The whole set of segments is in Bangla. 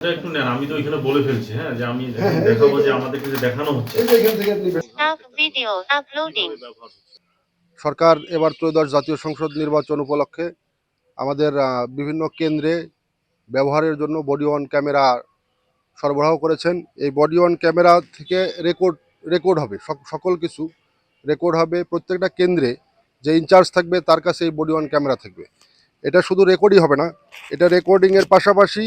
একটু নেন, আমি তো এখানে বলে ফেলছি, হ্যাঁ, যে আমি দেখাবো যে আমাদেরকে যে দেখানো হচ্ছে। Video uploading. সরকার এবার ত্রয়োদশ জাতীয় সংসদ নির্বাচন উপলক্ষে আমাদের বিভিন্ন কেন্দ্রে ব্যবহারের জন্য বডি ওয়ার্ন ক্যামেরা সরবরাহ করেছেন। এই বডি ওয়ার্ন ক্যামেরা থেকে রেকর্ড হবে, সকল কিছু রেকর্ড হবে। প্রত্যেকটা কেন্দ্রে যে ইনচার্জ থাকবে তার কাছে এই বডি ওয়ার্ন ক্যামেরা থাকবে। এটা শুধু রেকর্ডই হবে না, এটা রেকর্ডিংয়ের পাশাপাশি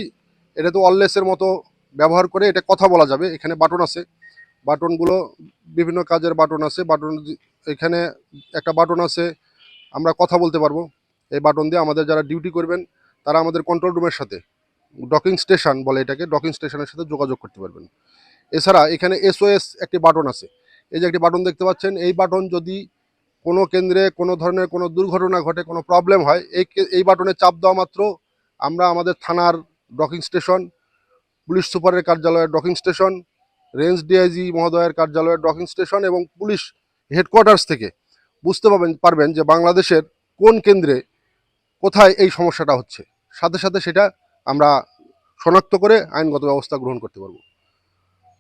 এটা তো ওয়্যারলেসের মতো ব্যবহার করে এটা কথা বলা যাবে। এখানে বাটন আছে, বাটনগুলো বিভিন্ন কাজের বাটন আছে। এখানে একটা বাটন আছে, আমরা কথা বলতে পারবো। এই বাটন দিয়ে আমাদের যারা ডিউটি করবেন তারা আমাদের কন্ট্রোল রুমের সাথে, ডকিং স্টেশন বলে এটাকে, ডকিং স্টেশনের সাথে যোগাযোগ করতে পারবেন। এছাড়া এখানে SOS একটি বাটন আছে। এই যে একটি বাটন দেখতে পাচ্ছেন, এই বাটন যদি কোনো কেন্দ্রে কোনো ধরনের কোনো দুর্ঘটনা ঘটে, কোনো প্রবলেম হয়, এই বাটনে চাপ দেওয়া মাত্র আমরা আমাদের থানার ডকিং স্টেশন, পুলিশ সুপারের কার্যালয়ের ডকিং স্টেশন, রেঞ্জ DIG মহোদয়ের কার্যালয়ের ডকিং স্টেশন এবং পুলিশ হেডকোয়ার্টার্স থেকে বুঝতে পারবেন যে বাংলাদেশের কোন কেন্দ্রে কোথায় এই সমস্যাটা হচ্ছে। সাথে সাথে সেটা আমরা শনাক্ত করে আইনগত ব্যবস্থা গ্রহণ করতে পারব।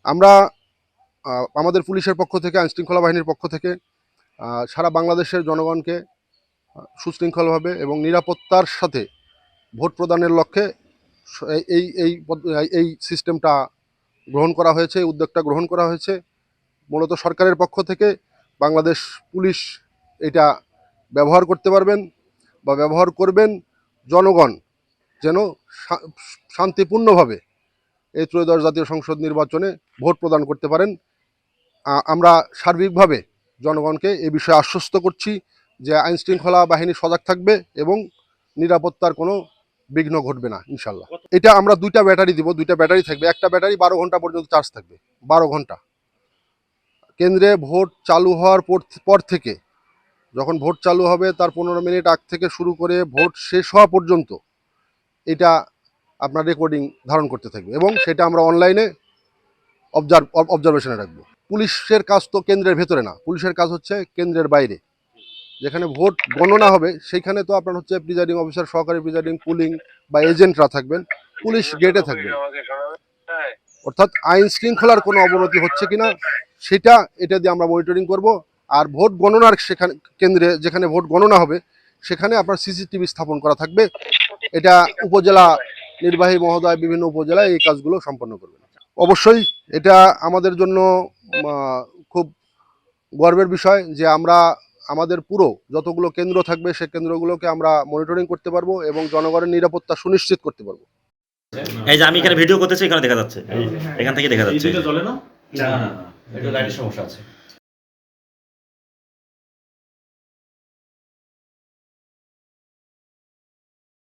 আমরা আমাদের পুলিশের পক্ষ থেকে, আইনশৃঙ্খলা বাহিনীর পক্ষ থেকে সারা বাংলাদেশের জনগণকে সুশৃঙ্খলভাবে এবং নিরাপত্তার সাথে ভোট প্রদানের লক্ষ্যে এই এই এই সিস্টেমটা গ্রহণ করা হয়েছে, এই উদ্যোগটা গ্রহণ করা হয়েছে। মূলত সরকারের পক্ষ থেকে বাংলাদেশ পুলিশ এটা ব্যবহার করতে পারবেন বা ব্যবহার করবেন। জনগণ যেন শান্তিপূর্ণভাবে এই ত্রয়োদশ জাতীয় সংসদ নির্বাচনে ভোট প্রদান করতে পারেন। আমরা সার্বিকভাবে জনগণকে এ বিষয়ে আশ্বস্ত করছি যে আইনশৃঙ্খলা বাহিনী সজাগ থাকবে এবং নিরাপত্তার কোনো বিঘ্ন ঘটবে না ইনশাল্লাহ। এটা আমরা দুইটা ব্যাটারি দিব, দুইটা ব্যাটারি থাকবে। একটা ব্যাটারি 12 ঘন্টা পর্যন্ত চার্জ থাকবে, 12 ঘন্টা। কেন্দ্রে ভোট চালু হওয়ার পর থেকে, যখন ভোট চালু হবে তার 15 মিনিট আগ থেকে শুরু করে ভোট শেষ হওয়া পর্যন্ত এটা আপনার রেকর্ডিং ধারণ করতে থাকবে এবং সেটা আমরা অনলাইনে অবজারভেশনে রাখবো। পুলিশের কাজ তো কেন্দ্রের ভেতরে না, পুলিশের কাজ হচ্ছে কেন্দ্রের বাইরে। যেখানে ভোট গণনা হবে সেইখানে তো আপনার হচ্ছে প্রিজাইডিং অফিসার, সহকারী প্রিজাইডিং, পুলিং বা এজেন্টরা থাকবেন, পুলিশ গেটে থাকবেন। অর্থাৎ আইন শৃঙ্খলার কোনো অবনতি হচ্ছে কিনা সেটা এটা দিয়ে আমরা মনিটরিং করব। আর ভোট গণনার সেখানে কেন্দ্রে যেখানে ভোট গণনা হবে সেখানে আপনার CCTV স্থাপন করা থাকবে। এটা উপজেলা নির্বাহী মহোদয় বিভিন্ন উপজেলায় এই কাজগুলো সম্পন্ন করবেন। অবশ্যই এটা আমাদের জন্য খুব গর্বের বিষয় যে আমরা আমাদের পুরো যতগুলো কেন্দ্র থাকবে সেই কেন্দ্রগুলোকে আমরা মনিটরিং করতে পারবো এবং জনগণের নিরাপত্তা সুনিশ্চিত করতে পারবো। এই যে আমি এখানে ভিডিও করতেছি, এখানে দেখা যাচ্ছে, এখান থেকে দেখা যাচ্ছে। চলে না, এটা লাইটের সমস্যা আছে।